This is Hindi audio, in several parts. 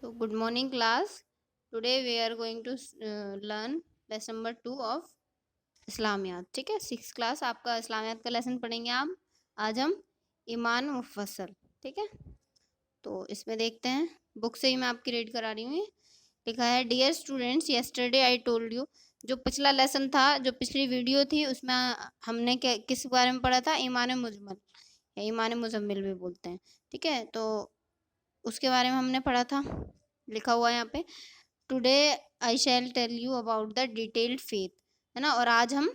So, good morning, class. Today we are going to learn lesson number 2 of इस्लामियात. ठीक है, 6th क्लास आपका इस्लामियात का लेसन पढ़ेंगे आप. आज हम ईमान मुफस्सल. ठीक है, तो इसमें देखते हैं. बुक से ही मैं आपकी रीड करा रही हूँ. लिखा है, dear students, yesterday I told you. जो पिछला लेसन था, जो पिछली वीडियो थी, उसमें हमने किस बारे में पढ़ा था? ईमान मुजमल या ईमान मुजम्मिल भी बोलते हैं. ठीक है, तो उसके बारे में हमने पढ़ा था. लिखा हुआ है यहाँ पे, today I shall tell you about the detailed faith. है ना, और आज हम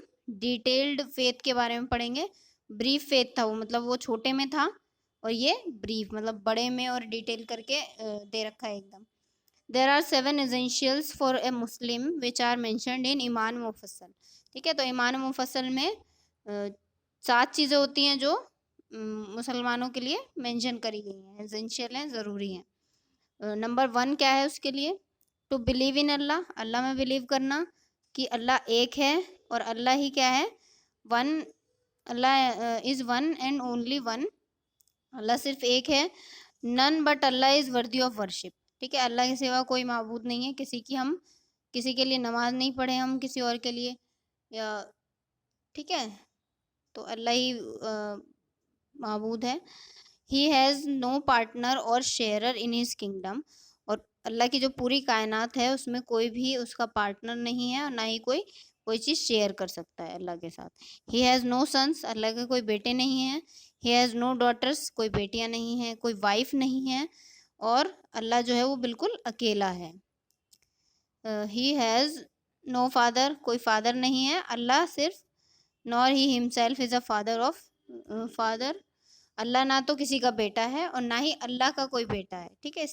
डिटेल्ड फेथ के बारे में पढ़ेंगे. ब्रीफ फेथ था वो, मतलब वो छोटे में था, और ये ब्रीफ मतलब बड़े में और डिटेल करके दे रखा है एकदम. There are 7 essentials for a Muslim which are mentioned in ईमान मुफस्सल. ठीक है, तो ईमान मुफस्सल में 7 चीज़ें होती हैं जो मुसलमानों के लिए मेंशन करी गई हैं, एसेंशियल हैं, ज़रूरी हैं. नंबर 1 क्या है उसके लिए? टू बिलीव इन अल्लाह, अल्लाह में बिलीव करना कि अल्लाह एक है और अल्लाह ही क्या है? One. Allah is one and only one. Allah सिर्फ एक है. None but Allah is worthy of worship. ठीक है, अल्लाह के सिवा कोई माबूद नहीं है. किसी के लिए नमाज नहीं पढ़े हम किसी और के लिए, या ठीक है, तो अल्लाह ही माबूद है. ही हैज़ नो पार्टनर और शेयरर इन हिज किंगडम. और अल्लाह की जो पूरी कायनात है उसमें कोई भी उसका पार्टनर नहीं है, और ना ही कोई चीज़ शेयर कर सकता है अल्लाह के साथ. ही हैज़ नो सन्स, अल्लाह के कोई बेटे नहीं हैं. ही हैज़ नो डॉटर्स, कोई बेटियां नहीं हैं, कोई वाइफ नहीं है, और अल्लाह जो है वो बिल्कुल अकेला है. ही हैज़ नो फादर, कोई फादर नहीं है अल्लाह सिर्फ. Nor he himself is a father of father. Allah ना तो किसी का बेटा है और ना ही अल्लाह का कोई बेटा है. ठीक है,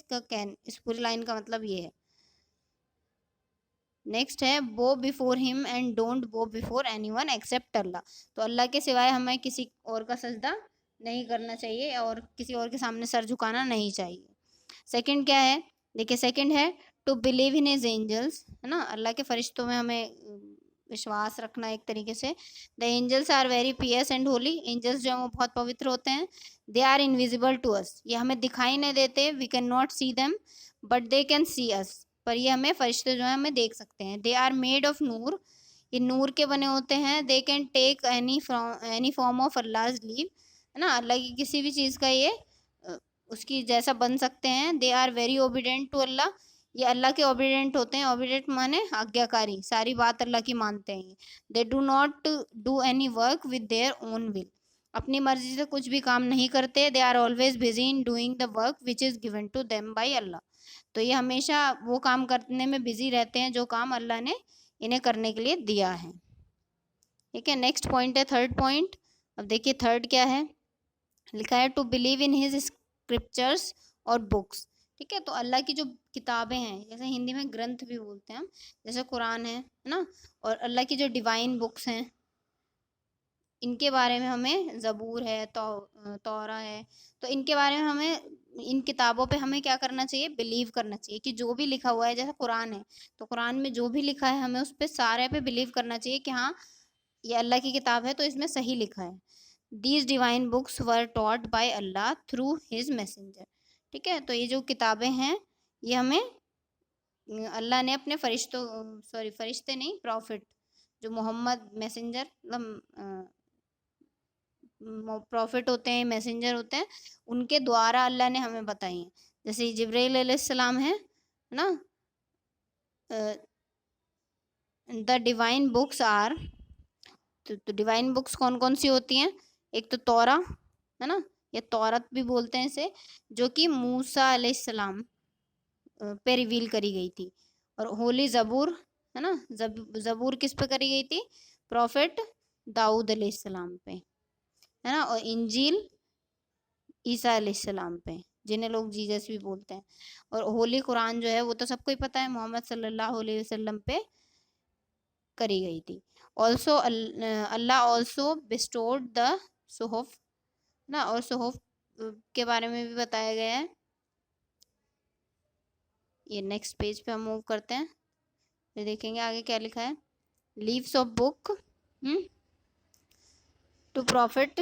इस पूरी लाइन का मतलब ये है. नेक्स्ट है, बो बिफोर हिम एंड डोंट बो बिफोर एनीवन एक्सेप्ट अल्लाह. तो अल्लाह के सिवाय हमें किसी और का सजदा नहीं करना चाहिए और किसी और के सामने सर झुकाना नहीं चाहिए. सेकंड क्या है? देखिए, सेकंड है to believe in his angels. है ना, अल्लाह के फरिश्तों में हमें विश्वास रखना एक तरीके से. The angels are very pious and holy. Angels जो हैं वो बहुत पवित्र होते हैं. They are invisible to us, ये हमें दिखाई नहीं देते. We can not see them but they can see us. पर ये हमें फरिश्ते जो हैं हमें देख सकते हैं. दे आर मेड ऑफ नूर, ये नूर के बने होते हैं. They can take any form of Allah's leave. है ना, अल्लाह की किसी भी चीज़ का ये उसकी जैसा बन सकते हैं. They are very obedient to Allah, ये अल्लाह के ओबीडेंट होते हैं. ओबीडेंट माने आज्ञाकारी, सारी बात अल्लाह की मानते हैं. They do not do any work with their own will, अपनी मर्जी से कुछ भी काम नहीं करते. They are always busy in doing the work which is given to them by Allah. तो ये हमेशा वो काम करने में बिजी रहते हैं जो काम अल्लाह ने इन्हें करने के लिए दिया है. ठीक है, नेक्स्ट पॉइंट है थर्ड पॉइंट. अब देखिए थर्ड क्या है. लिखा है to believe in his scriptures और बुक्स. ठीक है, तो अल्लाह की जो किताबें हैं, जैसे हिंदी में ग्रंथ भी बोलते हैं हम, जैसे कुरान है ना, और अल्लाह की जो डिवाइन बुक्स हैं, इनके बारे में हमें ज़बूर है, तौरा है, तो इनके बारे में हमें, इन किताबों पे हमें क्या करना चाहिए? बिलीव करना चाहिए कि जो भी लिखा हुआ है, जैसे कुरान है तो कुरान में जो भी लिखा है हमें उस पर सारे पे बिलीव करना चाहिए कि हाँ ये अल्लाह की किताब है तो इसमें सही लिखा है. These divine books were taught by Allah through his messenger. ठीक है, तो ये जो किताबें हैं ये हमें अल्लाह ने अपने फरिश्तों, सॉरी फरिश्ते नहीं, प्रॉफिट, जो मोहम्मद मैसेंजर, मतलब प्रॉफिट होते हैं, मैसेंजर होते हैं, उनके द्वारा अल्लाह ने हमें बताई हैं. जैसे जिब्राइल अलैहिस्सलाम है ना. द डिवाइन बुक्स आर, तो डिवाइन बुक्स कौन कौन सी होती हैं? एक तो तौरा है ना, या तौरत भी बोलते हैं इसे, जो कि मूसा अलैहिस्सलाम पे रिवील करी गई थी. और होली ज़बूर है ना, ज़बूर किस पे करी गई थी? प्रॉफिट दाऊद अलैहिस्सलाम पे, है ना. और इंजील ईसा अलैहिस्सलाम पे, जिन्हें लोग जीसस भी बोलते हैं. और होली कुरान जो है वो तो सबको ही पता है, मोहम्मद सल्लल्लाहु अलैहि वसल्लम पे करी गई थी. ऑल्सो अल्लाह ऑल्सो बिस्टोर्ड द सुहुफ ना, और सुहुफ के बारे में भी बताया गया है. ये नेक्स्ट पेज पे हम मूव करते हैं, फिर देखेंगे आगे क्या लिखा है. Leaves of book to prophet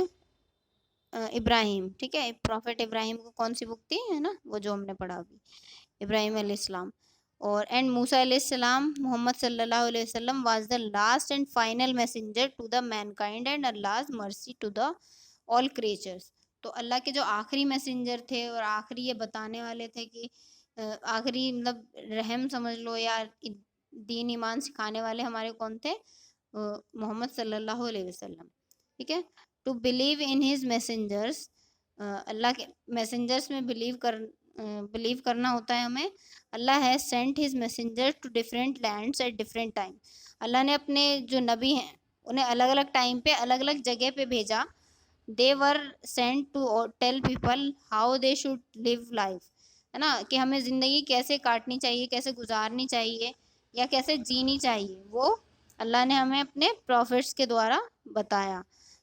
Ibrahim. ठीक है, प्रॉफिट इब्राहिम को कौन सी बुक थी, है ना, वो जो हमने पढ़ा अभी. इब्राहिम अलैहिस्सलाम। और एंड मूसा अलैहिस्सलाम मोहम्मद सल्लल्लाहु अलैहि वसल्लम was the last and final messenger to the mankind and अल्लाह's mercy to the all creatures. तो अल्लाह के जो आखिरी मैसेंजर थे और आखिरी ये बताने वाले थे कि आखिरी मतलब रहम समझ लो या दीन ईमान सिखाने वाले हमारे कौन थे, मोहम्मद सल्लल्लाहु अलैहि वसल्लम। ठीक है, to believe in his messengers, Allah के मैसेंजर्स में बिलीव करना होता है हमें। Allah has sent his messenger to different lands at different time. Allah ने अपने जो नबी हैं उन्हें अलग अलग टाइम पे अलग अलग जगह पे भेजा। They were sent to tell people how they should live life, है ना, कि हमें ज़िंदगी कैसे काटनी चाहिए, कैसे गुजारनी चाहिए या कैसे जीनी चाहिए, वो अल्लाह ने हमें अपने प्रॉफिट्स के द्वारा बताया।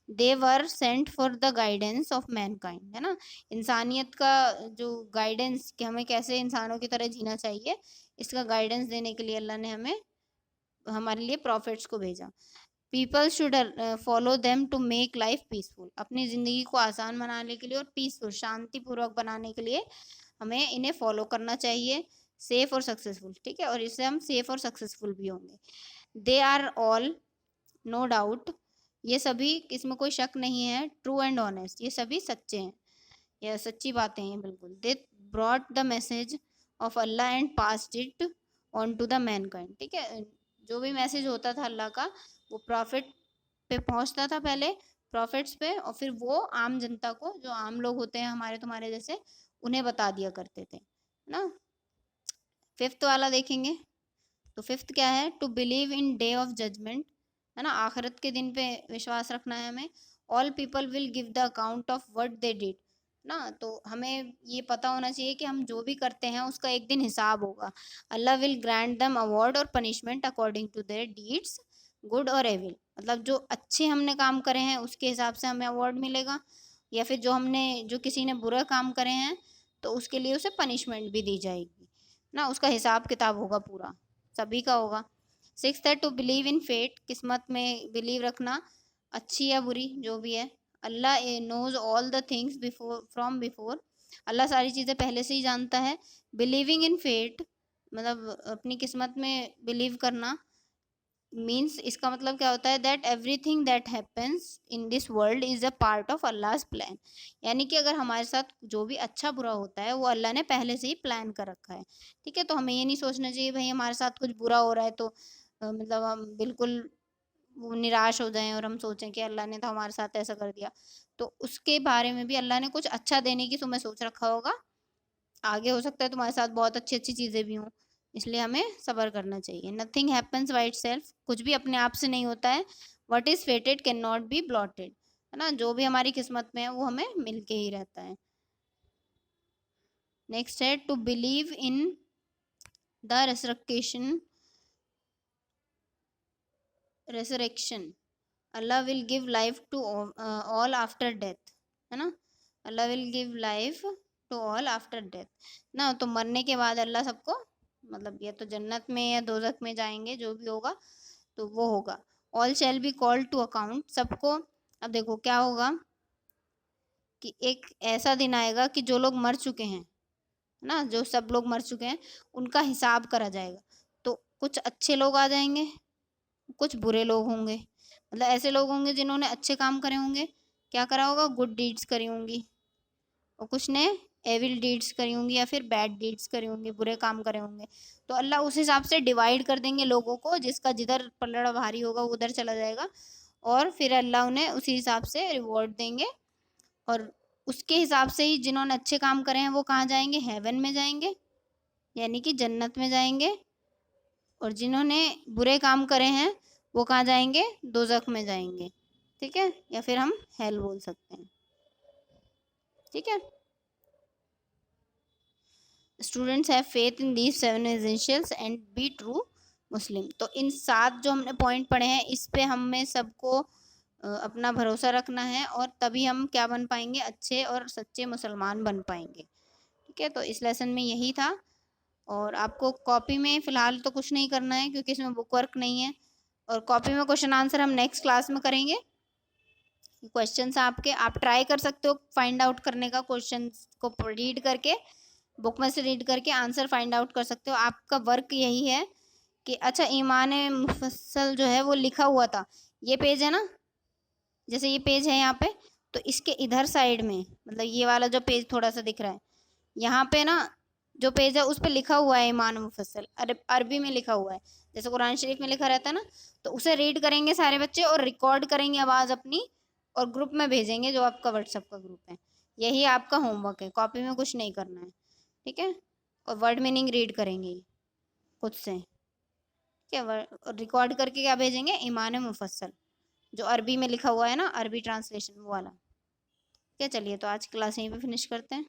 They were sent for the guidance of mankind, है ना, इंसानियत का जो गाइडेंस कि हमें कैसे इंसानों की तरह जीना चाहिए, इसका गाइडेंस देने के लिए अल्लाह ने हमारे लिए प्रॉफिट्स को भेजा। People should follow them to make life peaceful, अपनी ज़िंदगी को आसान बनाने के लिए और पीसफुल शांतिपूर्वक बनाने के लिए हमें इन्हें फॉलो करना चाहिए, सेफ और सक्सेसफुल। ठीक है, और इससे हम सेफ और सक्सेसफुल भी होंगे। They are all no doubt, ये सभी, इसमें कोई शक नहीं है, ट्रू एंड ऑनेस्ट, ये सभी सच्चे हैं, ये सच्ची बातें हैं बिल्कुल। They brought the message of Allah and passed it on to the mankind. ठीक है, जो भी मैसेज होता था अल्लाह का वो प्रॉफिट पे पहुंचता था पहले, प्रॉफिट्स पे, और फिर वो आम जनता को, जो आम लोग होते हैं हमारे तुम्हारे जैसे, उन्हें बता दिया करते थे ना। फिफ्थ वाला देखेंगे तो फिफ्थ क्या है, to believe in day of judgment, है ना, आखिरत के दिन पे विश्वास रखना है हमें। All people will give the account of what they did ना, तो हमें ये पता होना चाहिए कि हम जो भी करते हैं उसका एक दिन हिसाब होगा। Allah will grant them award और punishment according to their deeds good और एविल, मतलब जो अच्छे हमने काम करे हैं उसके हिसाब से हमें अवार्ड मिलेगा, या फिर जो किसी ने बुरा काम करे हैं तो उसके लिए उसे पनिशमेंट भी दी जाएगी ना, उसका हिसाब किताब होगा पूरा, सभी का होगा। सिक्स्थ है टू बिलीव इन फेट, किस्मत में बिलीव रखना, अच्छी या बुरी जो भी है। Allah knows all the things before, Allah सारी चीज़ें पहले से ही जानता है। बिलीविंग इन फेट मतलब अपनी किस्मत में बिलीव करना, मीन्स इसका मतलब क्या होता है, that everything that happens in this world is a part of अल्लाह's प्लान, यानी कि अगर हमारे साथ जो भी अच्छा बुरा होता है वो अल्लाह ने पहले से ही प्लान कर रखा है। ठीक है, तो हमें ये नहीं सोचना चाहिए भाई हमारे साथ कुछ बुरा हो रहा है तो मतलब हम बिल्कुल वो निराश हो जाएं और हम सोचें कि अल्लाह ने तो हमारे साथ ऐसा कर दिया, तो उसके बारे में भी अल्लाह ने कुछ अच्छा देने की तुम्हें सोच रखा होगा, आगे हो सकता है तुम्हारे साथ बहुत अच्छी अच्छी चीज़ें भी हों, इसलिए हमें सब्र करना चाहिए। नथिंग हैपन्स बाय इटसेल्फ, कुछ भी अपने आप से नहीं होता है। What is फेटेड can not be blotted, है ना, जो भी हमारी किस्मत में है वो हमें मिल के ही रहता है। नेक्स्ट है to believe in the resurrection, Allah will give life to all after death, है ना, Allah will give life to all after death ना, तो मरने के बाद अल्लाह सबको मतलब या तो जन्नत में या दोजख में जाएंगे, जो भी होगा तो वो होगा। All shall be called to account, सबको, अब देखो क्या होगा कि एक ऐसा दिन आएगा कि जो लोग मर चुके हैं ना, जो सब लोग मर चुके हैं उनका हिसाब करा जाएगा, तो कुछ अच्छे लोग आ जाएंगे, कुछ बुरे लोग होंगे, मतलब ऐसे लोग होंगे जिन्होंने अच्छे काम करे होंगे, क्या करा होगा, गुड डीड्स करी होंगी, और कुछ ने एविल डीड्स करी होंगी या फिर बैड डीड्स करी होंगी, बुरे काम करे होंगे, तो अल्लाह उस हिसाब से डिवाइड कर देंगे लोगों को, जिसका जिधर पलड़ा भारी होगा वो उधर चला जाएगा, और फिर अल्लाह उन्हें उसी हिसाब से रिवॉर्ड देंगे, और उसके हिसाब से ही जिन्होंने अच्छे काम करे हैं वो कहाँ जाएंगे, हेवन में जाएंगे, यानी कि जन्नत में जाएंगे, और जिन्होंने बुरे काम करे हैं वो कहाँ जाएंगे, दोजख में जाएंगे। ठीक है, या फिर हम हेल बोल सकते हैं। ठीक है, students have faith in these 7 essentials and be true Muslim, तो इन 7 जो हमने पॉइंट पढ़े हैं इस पे हमें सबको अपना भरोसा रखना है, और तभी हम क्या बन पाएंगे, अच्छे और सच्चे मुसलमान बन पाएंगे। ठीक है, तो इस लेसन में यही था, और आपको कॉपी में फ़िलहाल तो कुछ नहीं करना है क्योंकि इसमें बुक वर्क नहीं है, और कॉपी में क्वेश्चन आंसर हम नेक्स्ट क्लास में करेंगे। क्वेश्चंस आपके, आप ट्राई कर सकते हो फाइंड आउट करने का, क्वेश्चंस को रीड करके बुक में से रीड करके आंसर फाइंड आउट कर सकते हो। आपका वर्क यही है कि अच्छा ईमान मुफस्सल जो है वो लिखा हुआ था, ये पेज है ना, जैसे ये पेज है यहाँ पे, तो इसके इधर साइड में, मतलब ये वाला जो पेज थोड़ा सा दिख रहा है यहाँ पे ना, जो पेज है उस पर लिखा हुआ है ईमान मुफस्सल, अरबी में लिखा हुआ है, जैसे कुरान शरीफ में लिखा रहता है ना, तो उसे रीड करेंगे सारे बच्चे और रिकॉर्ड करेंगे आवाज़ अपनी और ग्रुप में भेजेंगे, जो आपका व्हाट्सएप का ग्रुप है। यही आपका होमवर्क है, कॉपी में कुछ नहीं करना है, ठीक है। और वर्ड मीनिंग रीड करेंगे खुद से, ठीक है। और रिकॉर्ड करके क्या भेजेंगे, ईमान मुफस्सल, जो अरबी में लिखा हुआ है ना, अरबी ट्रांसलेशन वो वाला। क्या, चलिए तो आज क्लास यहीं पे फिनिश करते हैं।